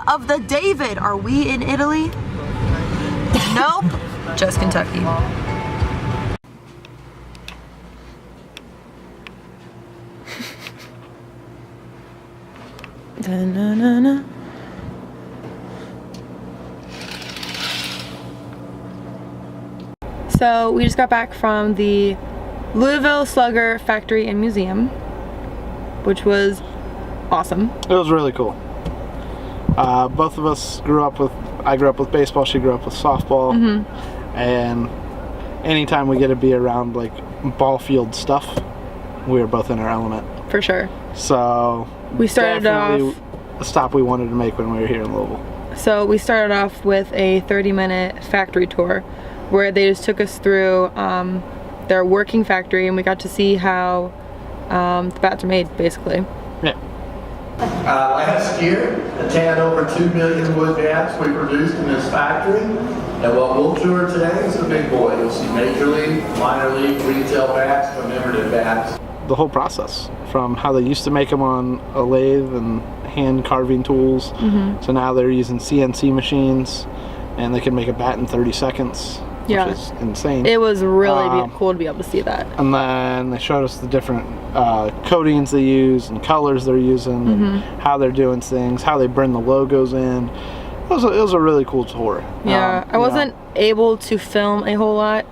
of the David. Are we in Italy? Nope. Just Kentucky. Da-na-na-na. So we just got back from the Louisville Slugger Factory and Museum, which was awesome. It was really cool. Both of us grew up with, I grew up with baseball, she grew up with softball, and anytime we get to be around like ball field stuff, we were both in our element. For sure. So we started off a stop we wanted to make when we were here in Louisville. So we started off with a 30-minute factory tour where they just took us through their working factory, and we got to see how the bats are made, basically. Yeah. Last year, a tad over 2 million wood bats we produced in this factory. And what we'll tour today is the big boy. You'll see major league, minor league, retail bats, commemorative bats. The whole process, from how they used to make them on a lathe and hand carving tools, so now they're using CNC machines, and they can make a bat in 30 seconds. Yeah. Which is insane. It was really cool to be able to see that. And then they showed us the different coatings they use and colors they're using, and how they're doing things, how they burn the logos in. It was a really cool tour. Yeah, I wasn't able to film a whole lot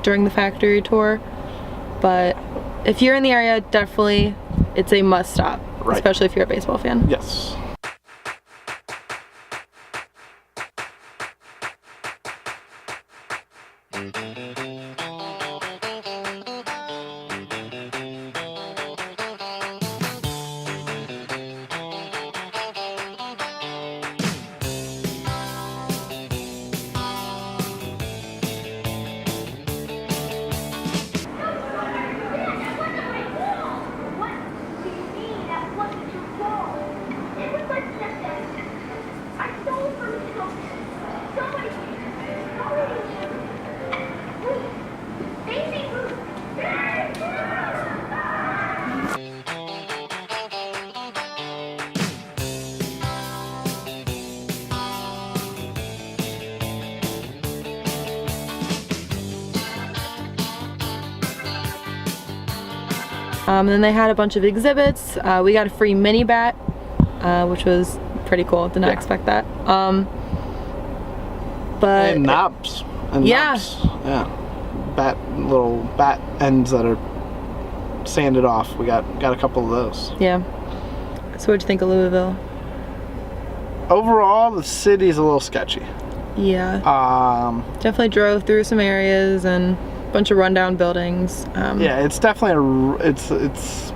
during the factory tour, but if you're in the area, definitely it's a must stop, especially if you're a baseball fan. Yes. Then they had a bunch of exhibits. We got a free mini bat, which was pretty cool. Did not expect that. But and knobs. And knobs. Yeah. Little bat ends that are sanded off. We got a couple of those. Yeah. So what'd you think of Louisville? Overall, the city's a little sketchy. Yeah. Definitely drove through some areas and bunch of rundown buildings. Yeah, it's definitely it's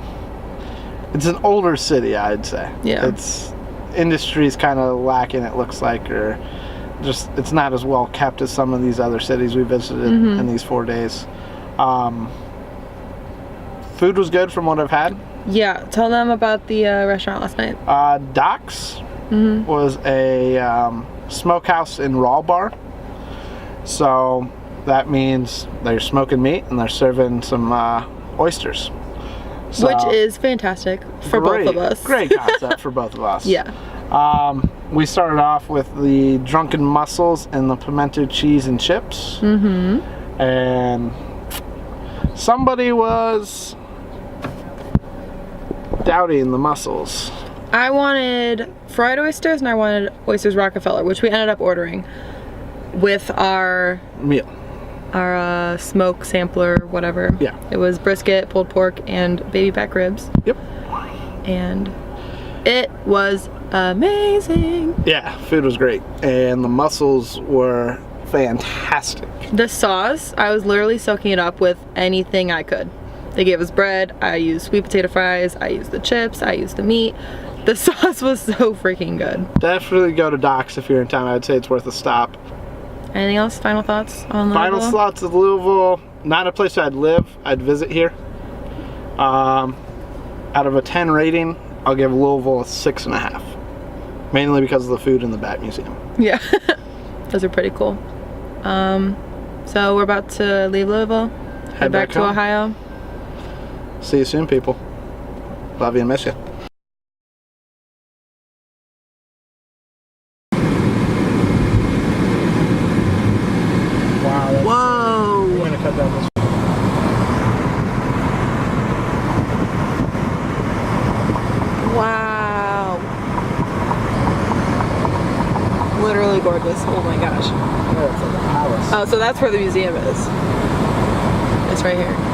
an older city, I'd say. Yeah. It's industry's kind of lacking, it looks like, or just it's not as well kept as some of these other cities we visited in these 4 days. Food was good from what I've had. Yeah, tell them about the restaurant last night. Doc's was a smokehouse and raw bar. So that means they're smoking meat and they're serving some oysters. So, which is fantastic for both of us. Great concept for both of us. Yeah. We started off with the drunken mussels and the pimento cheese and chips. And somebody was doubting the mussels. I wanted fried oysters and I wanted oysters Rockefeller, which we ended up ordering with our meal. Our smoke sampler, whatever. Yeah. It was brisket, pulled pork, and baby back ribs. Yep. And it was amazing. Yeah, food was great. And the mussels were fantastic. The sauce, I was literally soaking it up with anything I could. They gave us bread, I used sweet potato fries, I used the chips, I used the meat. The sauce was so freaking good. Definitely go to Doc's if you're in town. I'd say it's worth a stop. Anything else? Final thoughts on Louisville? Final thoughts of Louisville. Not a place I'd live. I'd visit here. Out of a 10 rating, I'll give Louisville a 6.5. Mainly because of the food in the Bat Museum. Yeah, those are pretty cool. So we're about to leave Louisville, head back to Ohio. See you soon, people. Love you and miss you. gorgeous. Oh my gosh. Yeah, it's like a palace. Oh, so that's where the museum is. It's right here.